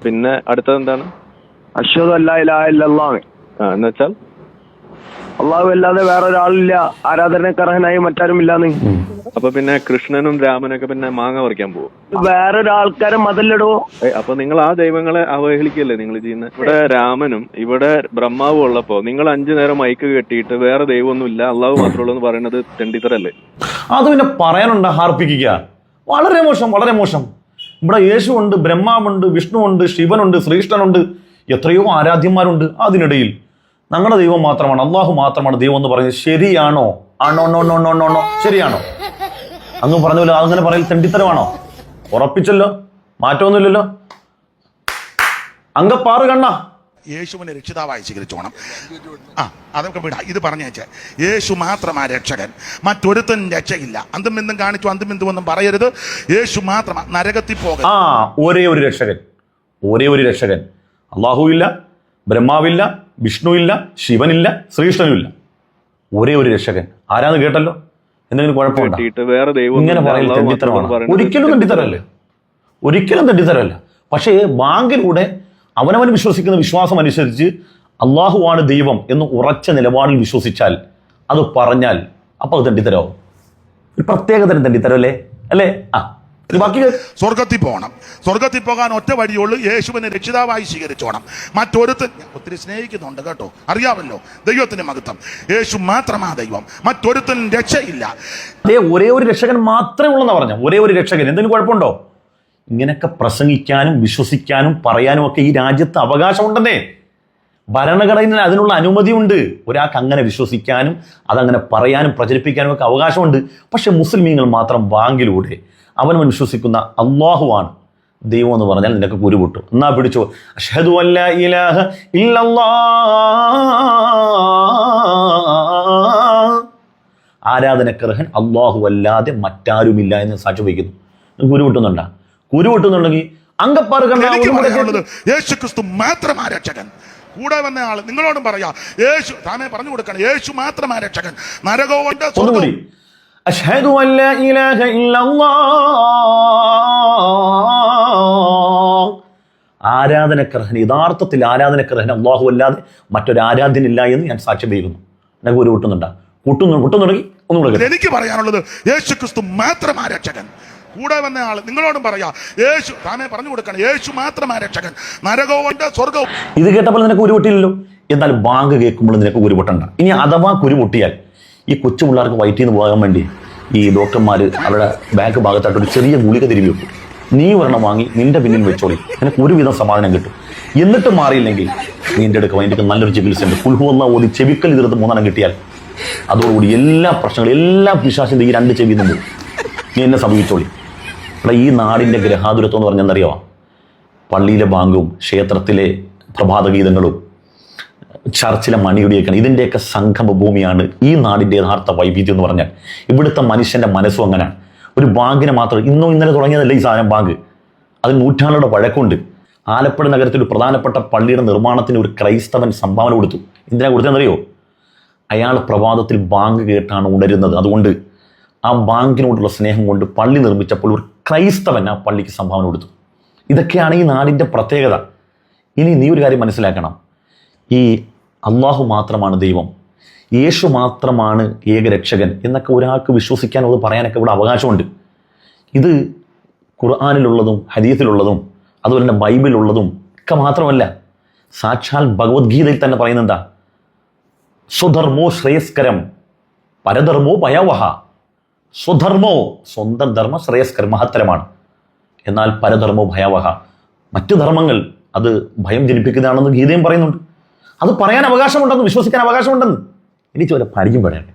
പിന്നെ അടുത്തത് എന്താണ്? അഷ്ഹദു അല്ലാ ഇലാഹ ഇല്ലല്ലാഹ്. എന്ന് വെച്ചാൽ അള്ളാഹു അല്ലാതെ വേറൊരാളില്ല, ആരാധനക്കർഹനായി മറ്റാരും ഇല്ലാന്ന്. അപ്പൊ പിന്നെ കൃഷ്ണനും രാമനൊക്കെ പിന്നെ മാങ്ങ പറിക്കാൻ പോകും. വേറൊരാൾക്കാരെ മതലിടോ. അപ്പൊ നിങ്ങൾ ആ ദൈവങ്ങളെ അവഹേളിക്കല്ലേ നിങ്ങൾ ചെയ്യുന്നത്? ഇവിടെ രാമനും ഇവിടെ ബ്രഹ്മാവും ഉള്ളപ്പോ നിങ്ങൾ 5 നേരം മൈക്ക് കെട്ടിയിട്ട് വേറെ ദൈവമൊന്നും ഇല്ല, അള്ളാഹു മാത്രമേ ഉള്ളൂ എന്ന് പറയുന്നത് തെണ്ടിത്തരല്ലേ? അത് പിന്നെ പറയാനുണ്ട്, ഹാർപ്പിക്കുക. വളരെ മോശം, വളരെ മോശം. ഇവിടെ യേശുവുണ്ട്, ബ്രഹ്മാവുണ്ട്, വിഷ്ണുവുണ്ട്, ശിവനുണ്ട്, ശ്രീകൃഷ്ണനുണ്ട്, എത്രയോ ആരാധ്യന്മാരുണ്ട്. അതിനിടയിൽ ഞങ്ങളുടെ ദൈവം മാത്രമാണ്, അള്ളാഹു മാത്രമാണ് ദൈവം എന്ന് പറയുന്നത് ശരിയാണോ? ആണോ? ശരിയാണോ? അങ്ങ് പറഞ്ഞ പോലെ അങ്ങനെ പറയൽ തെണ്ടിത്തരമാണോ? ഉറപ്പിച്ചല്ലോ, മാറ്റമൊന്നുമില്ലല്ലോ. അങ്കപ്പാറ് കണ്ണ യേശുവിനെ രക്ഷിതാവായി സ്വീകരിച്ചോണം. അതൊക്കെ വിടാ, ഇത് പറഞ്ഞേച്ചേ. യേശു മാത്രമാ രക്ഷകൻ, മറ്റൊരുത്തൻ രക്ഷയില്ല. അന്തും ബന്ധം കാണിച്ചു, അന്തും ബന്ധുവെന്നും പറയരുത്. യേശു മാത്രമാ നരകത്തിൽ പോകരുത്. ഒരേ ഒരു രക്ഷകൻ, ഒരേ ഒരു രക്ഷകൻ. അള്ളാഹു ഇല്ല, ബ്രഹ്മാവില്ല, വിഷ്ണു ഇല്ല, ശിവനില്ല, ശ്രീകൃഷ്ണനുമില്ല. ഒരേ ഒരു രക്ഷകൻ. ആരാന്ന് കേട്ടല്ലോ? എന്തെങ്കിലും കുഴപ്പമുണ്ടോ? ഇങ്ങനെ പറയുന്നത് തെണ്ടിത്തരമാണ്. ഒരിക്കലും തെണ്ടിത്തരല്ലേ, ഒരിക്കലും തെണ്ടിത്തരല്ല. പക്ഷേ ബാങ്കിലൂടെ അവനവൻ വിശ്വസിക്കുന്ന വിശ്വാസം അനുസരിച്ച് അള്ളാഹുവാണ് ദൈവം എന്ന് ഉറച്ച നിലപാടിൽ വിശ്വസിച്ചാൽ, അത് പറഞ്ഞാൽ അപ്പൊ അത് തെണ്ടിത്തരാവും. ഒരു പ്രത്യേകതരം തെണ്ടിത്തരം അല്ലേ? ബാക്കി സ്വർഗത്തിൽ പോകണം. സ്വർഗത്തിൽ പോകാൻ ഒറ്റ വഴിയുള്ളൂ, യേശുവിനെ രക്ഷിതാവായി സ്വീകരിച്ചോണം. മറ്റൊരുത്തൻ ഒത്തിരി സ്നേഹിക്കുന്നുണ്ട് കേട്ടോ, അറിയാമല്ലോ. ദൈവത്തിന്റെ മഹത്വം, യേശു മാത്രമാ ദൈവം, മറ്റൊരുത്തൻ രക്ഷയില്ല. ഒരേ ഒരു രക്ഷകൻ മാത്രമേ ഉള്ളെന്നാ പറഞ്ഞ. ഒരേ ഒരു രക്ഷകൻ. എന്തെങ്കിലും കുഴപ്പമുണ്ടോ? ഇങ്ങനെയൊക്കെ പ്രസംഗിക്കാനും വിശ്വസിക്കാനും പറയാനും ഒക്കെ ഈ രാജ്യത്ത് അവകാശമുണ്ടെന്നേ. ഭരണഘടനയിൽ അതിനുള്ള അനുമതിയുണ്ട്. ഒരാൾക്ക് അങ്ങനെ വിശ്വസിക്കാനും അതങ്ങനെ പറയാനും പ്രചരിപ്പിക്കാനും ഒക്കെ അവകാശമുണ്ട്. പക്ഷെ മുസ്ലിമീങ്ങൾ മാത്രം ബാങ്കിലൂടെ അവനവൻ വിശ്വസിക്കുന്ന അല്ലാഹുവാണ് ദൈവം എന്ന് പറഞ്ഞാൽ നിനക്ക് കുരുപൊട്ടും. എന്നാ പിടിച്ചോ, അഷ്ഹദു അല്ലാ ഇലാഹ ഇല്ലല്ലാഹ്, ആരാധനക്കർഹൻ അല്ലാഹു അല്ലാതെ മറ്റാരുമില്ല എന്ന് സാക്ഷി വയ്ക്കുന്നു. കുരുപൊട്ടുന്നുണ്ടാ? കുരുപൊട്ടുന്നുണ്ടെങ്കിൽ അങ്കപ്പാറ് കണ്ട യേശു ക്രിസ്തു മാത്രമാ രക്ഷകൻ. കൂടെ വന്ന ആള് നിങ്ങളോടും പറയാ, യേശു താമേ പറഞ്ഞു കൊടുക്കണം, യേശു മാത്രമാ രക്ഷകൻ. നരകവുണ്ട്, ഒന്നുകൂടി, അഷ്ഹദു അല്ലാ ഇലാഹ ഇല്ലല്ലാഹ്, ആരാധനക്കർഹൻ, യഥാർത്ഥത്തിൽ ആരാധനക്കർഹൻ അല്ലാഹു അല്ലാതെ മറ്റൊരു ആരാധ്യനില്ല എന്ന് ഞാൻ സാക്ഷ്യം ചെയ്യുന്നു. എനിക്ക് ഒരു കൂട്ടുന്നുണ്ടാ? കൂട്ടുന്നുണ്ടെങ്കിൽ ഒന്നുകൂടെ എനിക്ക് പറയാനുള്ളത്, യേശു ക്രിസ്തു മാത്രമാ രക്ഷകൻ. കൂടെ വന്ന ആള് നിങ്ങളോടും പറയാ, യേശു താമേ പറഞ്ഞു കൊടുക്കണം, യേശു മാത്രമാ രക്ഷകൻ. നരകവുണ്ട്, സ്വർഗവും. ഇത് കേട്ടപ്പോൾ നിനക്ക് ഉരുപൊട്ടിയില്ലല്ലോ. എന്നാൽ ബാങ്ക് കേൾക്കുമ്പോൾ നിനക്ക് ഉരുപൊട്ടണ്ട. ഇനി അഥവാ കുരുപൊട്ടിയാൽ ഈ കൊച്ചു പിള്ളേർക്ക് വയറ്റിൽ നിന്ന് പോകാൻ വേണ്ടി ഈ ഡോക്ടർമാർ അവരുടെ ബാങ്ക് ഭാഗത്തായിട്ട് ഒരു ചെറിയ ഗുളിക തിരുമ്പി വെക്കും. നീ ഒരെണ്ണം വാങ്ങി നിന്റെ പിന്നിൽ വെച്ചോളി, നിനക്ക് ഒരുവിധം സമാധാനം കിട്ടും. എന്നിട്ട് മാറിയില്ലെങ്കിൽ നിന്റെ അടുക്ക അതിൻ്റെ നല്ലൊരു ചികിത്സയുണ്ട്. കുൽഹുവന്ന ഓതി ചെവിക്കൽ ഇതിർത്ത് 3 എണ്ണം കിട്ടിയാൽ അതോടുകൂടി എല്ലാ പ്രശ്നങ്ങളും, എല്ലാ പിശാചിന്റെ ഈ 2 ചെവി നിന്ന് നീ എന്നെ സമീപിച്ചോളി. ഇവിടെ ഈ നാടിൻ്റെ ഗ്രഹാതുരത്വം എന്ന് പറഞ്ഞാൽ എന്തറിയാമോ? പള്ളിയിലെ ബാങ്കും ക്ഷേത്രത്തിലെ പ്രഭാതഗീതങ്ങളും ചർച്ചിലെ മണിയുടെയൊക്കെയാണ്. ഇതിൻ്റെയൊക്കെ സംഗമ ഭൂമിയാണ് ഈ നാടിൻ്റെ യഥാർത്ഥ വൈവിധ്യം എന്ന് പറഞ്ഞാൽ. ഇവിടുത്തെ മനുഷ്യൻ്റെ മനസ്സും അങ്ങനെയാണ്. ഒരു ബാങ്കിനെ മാത്രം ഇന്നലെ തുടങ്ങിയതല്ല ഈ സാധനം. ബാങ്ക് അതിന് നൂറ്റാണ്ടുകളുടെ പഴക്കമുണ്ട്. ആലപ്പുഴ നഗരത്തിൽ ഒരു പ്രധാനപ്പെട്ട പള്ളിയുടെ നിർമ്മാണത്തിന് ഒരു ക്രൈസ്തവൻ സംഭാവന കൊടുത്തു. എന്തിനാ കൊടുത്തതെന്നറിയോ? അയാൾ പ്രഭാതത്തിൽ ബാങ്ക് കേട്ടാണ് ഉണരുന്നത്. അതുകൊണ്ട് ആ ബാങ്കിനോടുള്ള സ്നേഹം കൊണ്ട് പള്ളി നിർമ്മിച്ചപ്പോൾ ഒരു ക്രൈസ്തവൻ ആ പള്ളിക്ക് സംഭാവന കൊടുത്തു. ഇതൊക്കെയാണ് ഈ നാടിൻ്റെ പ്രത്യേകത. ഇനി നീ ഒരു കാര്യം മനസ്സിലാക്കണം, ഈ അള്ളാഹു മാത്രമാണ് ദൈവം, യേശു മാത്രമാണ് ഏകരക്ഷകൻ എന്നൊക്കെ ഒരാൾക്ക് വിശ്വസിക്കാനോ അത് പറയാനൊക്കെ ഇവിടെ അവകാശമുണ്ട്. ഇത് ഖുർആനിലുള്ളതും ഹദീസിലുള്ളതും അതുപോലെ തന്നെ ബൈബിളുള്ളതും ഒക്കെ മാത്രമല്ല, സാക്ഷാൽ ഭഗവത്ഗീതയിൽ തന്നെ പറയുന്നത് എന്താ? സ്വധർമ്മോ ശ്രേയസ്കരം പരധർമ്മോ ഭയാവഹ. സ്വധർമ്മോ, സ്വന്തം ധർമ്മം ശ്രേയസ്കരം, മഹത്തരമാണ്. എന്നാൽ പരധർമ്മോ ഭയാവഹ, മറ്റു ധർമ്മങ്ങൾ അത് ഭയം ജനിപ്പിക്കുന്നതാണെന്ന് ഗീതയും പറയുന്നുണ്ട്. അത് പറയാൻ അവകാശമുണ്ടെന്ന്, വിശ്വസിക്കാൻ അവകാശമുണ്ടെന്ന്. എനിക്ക് വല്ല പരിചയം പറയണ്ടേ?